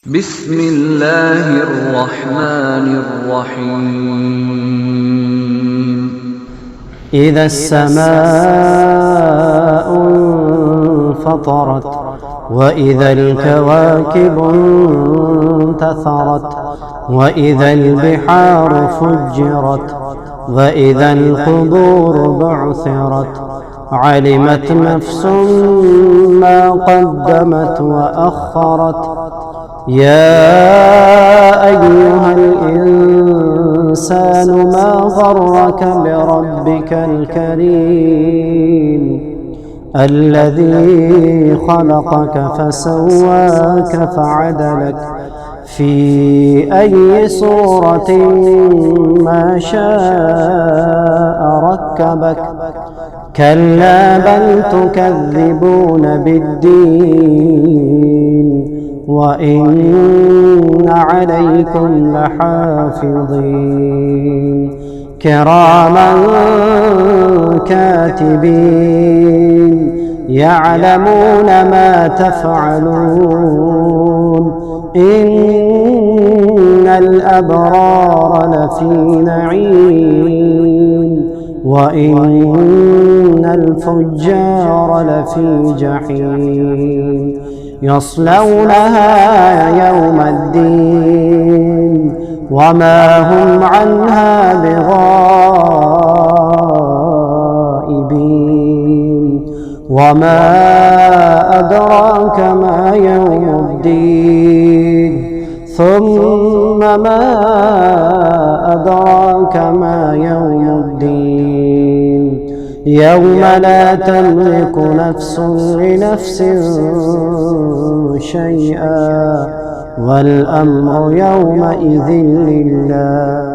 بسم الله الرحمن الرحيم. إذا السماء انفطرت وإذا الكواكب انتثرت وإذا البحار فجرت وإذا القبور بعثرت علمت نفس ما قدمت وأخرت. يا أيها الإنسان ما غرك بربك الكريم الذي خلقك فسواك فعدلك في أي صورة ما شاء ركبك. كلا بل تكذبون بالدين وإن عليكم لحافظين كراما كاتبين يعلمون ما تفعلون. إن الأبرار لفي نعيم وإن الفجار لفي جحيم يصلونها يوم الدين وما هم عنها بغائبين. وما أدراك ما يوم الدين ثم ما أدراك ما يوم الدين يوم لا تملك نفس لنفس شيئا والأمر يومئذ لله.